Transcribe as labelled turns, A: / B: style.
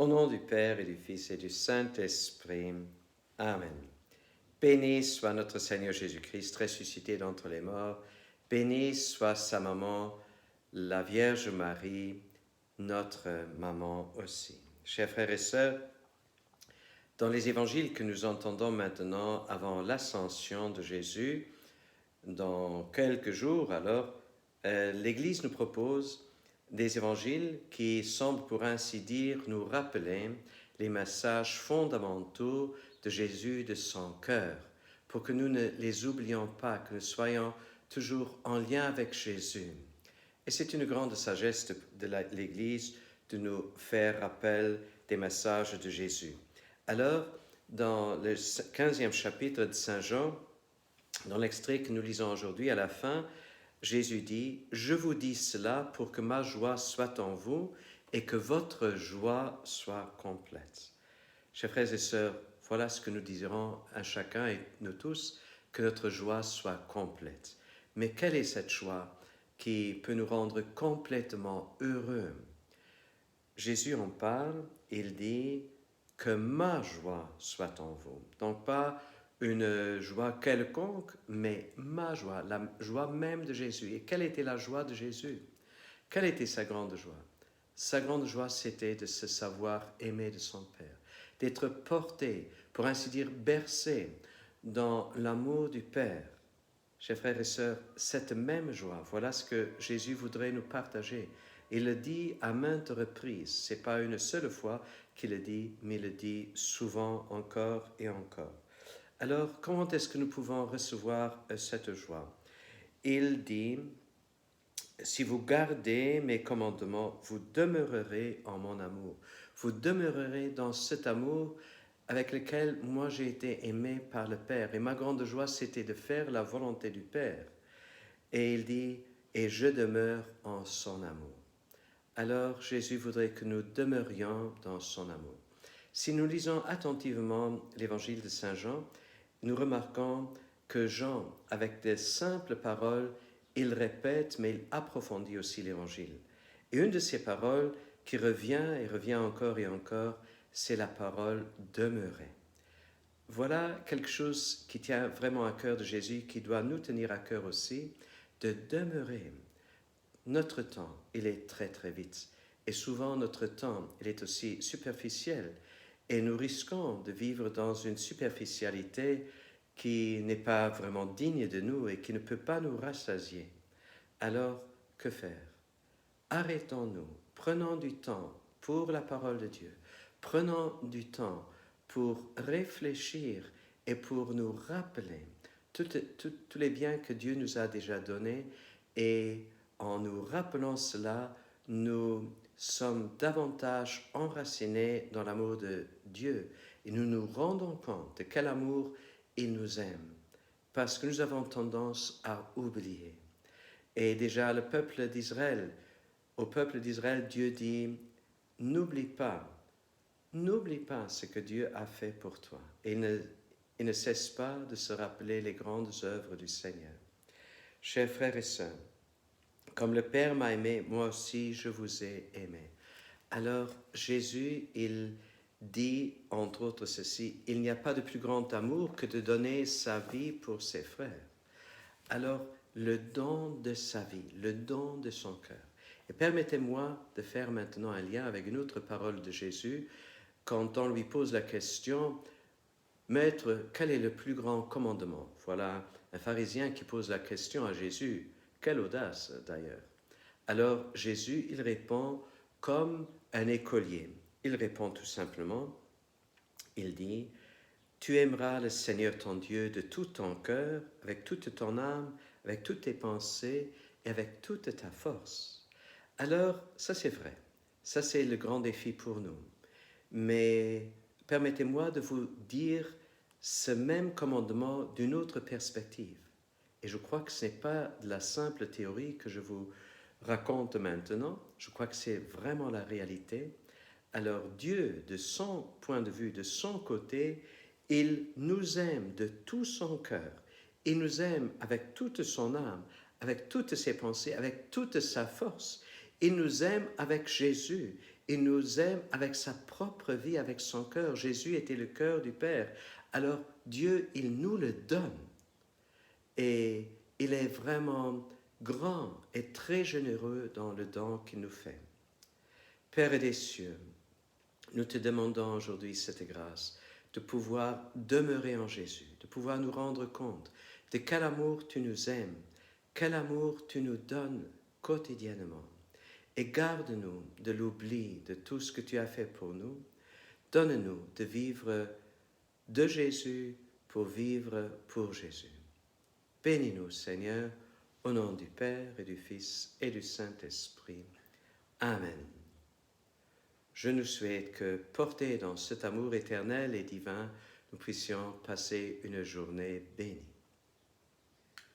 A: Au nom du Père et du Fils et du Saint-Esprit. Amen. Béni soit notre Seigneur Jésus-Christ, ressuscité d'entre les morts. Béni soit sa maman, la Vierge Marie, notre maman aussi. Chers frères et sœurs, dans les évangiles que nous entendons maintenant avant l'ascension de Jésus, dans quelques jours alors, l'Église nous propose des évangiles qui semblent pour ainsi dire nous rappeler les messages fondamentaux de Jésus, de son cœur, pour que nous ne les oublions pas, que nous soyons toujours en lien avec Jésus. Et c'est une grande sagesse de l'Église de nous faire rappel des messages de Jésus. Alors, dans le 15e chapitre de Saint Jean, dans l'extrait que nous lisons aujourd'hui, à la fin, Jésus dit « Je vous dis cela pour que ma joie soit en vous et que votre joie soit complète. » Chers frères et sœurs, voilà ce que nous désirons à chacun et nous tous, que notre joie soit complète. Mais quelle est cette joie qui peut nous rendre complètement heureux? Jésus en parle, il dit que ma joie soit en vous. Donc pas une joie quelconque, mais ma joie, la joie même de Jésus. Et quelle était la joie de Jésus? Quelle était sa grande joie? Sa grande joie, c'était de se savoir aimé de son Père, d'être porté, pour ainsi dire bercé, dans l'amour du Père. Chers frères et sœurs, cette même joie, voilà ce que Jésus voudrait nous partager. Il le dit à maintes reprises. Ce n'est pas une seule fois qu'il le dit, mais il le dit souvent encore et encore. Alors, comment est-ce que nous pouvons recevoir cette joie? Il dit, si vous gardez mes commandements, vous demeurerez en mon amour. Vous demeurerez dans cet amour avec lequel moi j'ai été aimé par le Père. Et ma grande joie, c'était de faire la volonté du Père. Et il dit, et je demeure en son amour. Alors Jésus voudrait que nous demeurions dans son amour. Si nous lisons attentivement l'évangile de Saint Jean, nous remarquons que Jean, avec de simples paroles, il répète, mais il approfondit aussi l'évangile. Et une de ces paroles qui revient et revient encore et encore, c'est la parole « demeurer ». Voilà quelque chose qui tient vraiment à cœur de Jésus, qui doit nous tenir à cœur aussi, de demeurer. Notre temps, il est très très vite. Et souvent notre temps, il est aussi superficiel. Et nous risquons de vivre dans une superficialité qui n'est pas vraiment digne de nous et qui ne peut pas nous rassasier. Alors, que faire? Arrêtons-nous, prenons du temps pour la parole de Dieu, prenons du temps pour réfléchir et pour nous rappeler tous les biens que Dieu nous a déjà donnés, et en nous rappelant cela, nous sommes davantage enracinés dans l'amour de Dieu et nous nous rendons compte de quel amour il nous aime, parce que nous avons tendance à oublier. Et déjà au peuple d'Israël, Dieu dit « N'oublie pas ce que Dieu a fait pour toi. » Et il ne cesse pas de se rappeler les grandes œuvres du Seigneur. Chers frères et sœurs, comme le Père m'a aimé, moi aussi je vous ai aimé. Alors Jésus, il dit entre autres ceci, il n'y a pas de plus grand amour que de donner sa vie pour ses frères. Alors le don de sa vie, le don de son cœur. Et permettez-moi de faire maintenant un lien avec une autre parole de Jésus, quand on lui pose la question, « Maître, quel est le plus grand commandement ?» Voilà un pharisien qui pose la question à Jésus. Quelle audace d'ailleurs. Alors Jésus, il répond comme un écolier. Il répond tout simplement, il dit, « Tu aimeras le Seigneur ton Dieu de tout ton cœur, avec toute ton âme, avec toutes tes pensées et avec toute ta force. » Alors, ça c'est vrai. Ça c'est le grand défi pour nous. Mais permettez-moi de vous dire ce même commandement d'une autre perspective. Et je crois que ce n'est pas de la simple théorie que je vous raconte maintenant. Je crois que c'est vraiment la réalité. Alors Dieu, de son point de vue, de son côté, il nous aime de tout son cœur. Il nous aime avec toute son âme, avec toutes ses pensées, avec toute sa force. Il nous aime avec Jésus. Il nous aime avec sa propre vie, avec son cœur. Jésus était le cœur du Père. Alors Dieu, il nous le donne. Et il est vraiment grand et très généreux dans le don qu'il nous fait. Père des cieux, nous te demandons aujourd'hui cette grâce de pouvoir demeurer en Jésus, de pouvoir nous rendre compte de quel amour tu nous aimes, quel amour tu nous donnes quotidiennement. Et garde-nous de l'oubli de tout ce que tu as fait pour nous. Donne-nous de vivre de Jésus pour vivre pour Jésus. Bénis-nous, Seigneur, au nom du Père et du Fils et du Saint-Esprit. Amen. Je nous souhaite que, portés dans cet amour éternel et divin, nous puissions passer une journée bénie.